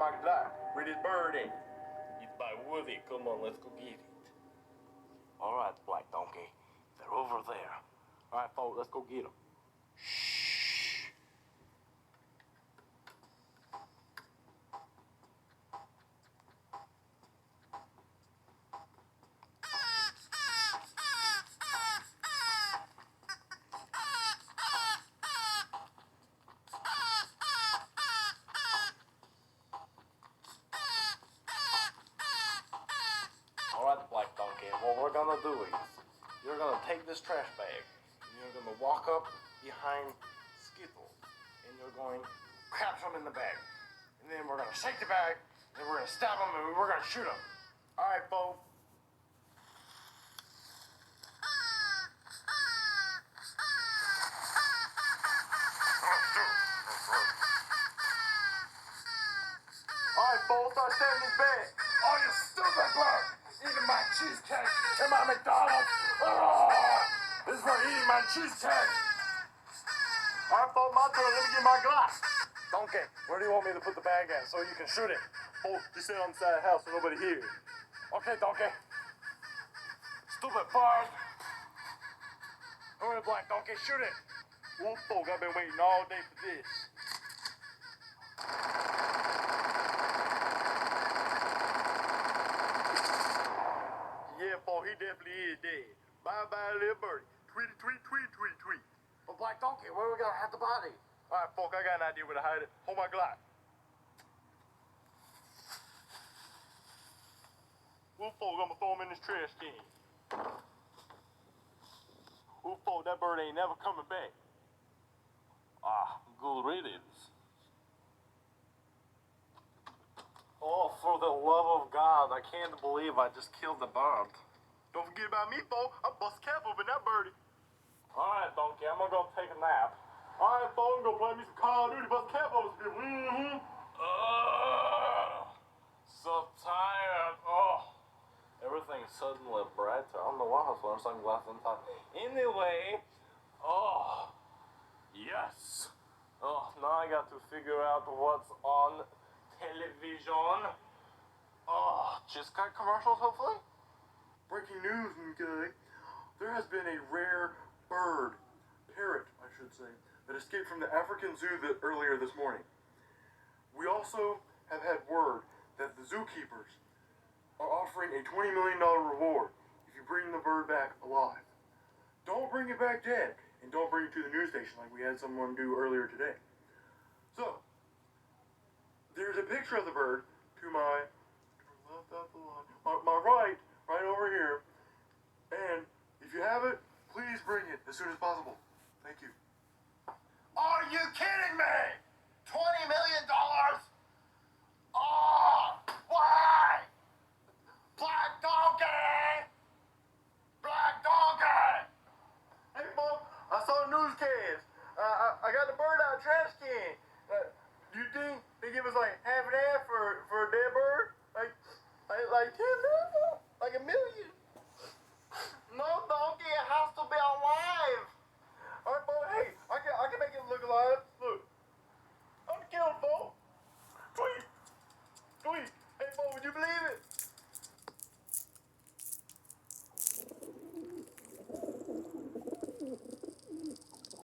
my Glock with his bird in it. It's by Woody. Come on, let's go get it. All right, Black Donkey. They're over there. All right, folks, let's go get them. Shh. All right, Black Donkey, what we're gonna do is you're gonna take this trash bag and you're gonna walk up behind Skittles and you're going to crap him in the bag. And then we're gonna shake the bag and we're gonna stab him and we're gonna shoot him. All right, folks. All right, folks, start standing this bag. Oh, you stupid bird! Eating my cheesecake in my McDonald's. Oh, this is for eating my cheesecake. All right, folks, my turn. Let me get my glass. Donkey, where do you want me to put the bag at so you can shoot it? Oh, just sit on the side of the house so nobody hears. Okay, Donkey. Stupid bird. Hurry, Black Donkey, shoot it. Oh, folk, I've been waiting all day for this. Yeah, folk, he definitely is dead. Bye-bye, little birdie. Tweety, tweet, tweet, tweet, tweet. But Black Donkey, where are we gonna have the body? All right, folk, I got an idea where to hide it. Hold my Glock. Well, folk, I'm gonna throw him in this trash can. Well, folk, that bird ain't never coming back. Ah, good riddance. Oh, for the love of God, I can't believe I just killed the bird. Don't forget about me, folk. I bust cap open that birdie. Alright, Donkey, I'm gonna go take a nap. All right, folk, I'm gonna play me some Call of Duty. Bust cap open some people. So tired. Oh, everything's suddenly brighter. I don't know why I was wearing sunglasses in time. Anyway, oh, yes. Oh, now I got to figure out what's on television. Oh, just got commercials, hopefully. Breaking news, okay. There has been a rare bird, parrot, I should say, that escaped from the African zoo earlier this morning. We also have had word that the zookeepers are offering a $20 million reward if you bring the bird back alive. Don't bring it back dead, and don't bring it to the news station like we had someone do earlier today. So, there's a picture of the bird to my left out the line, my right over here, and if you have it, please bring it as soon as possible. Thank you. Are you kidding me? $20 million? Oh, why? Black Donkey! Black Donkey! Hey, folks, I saw the newscast. I got the bird out of the trash can. Do you think they give us like half and half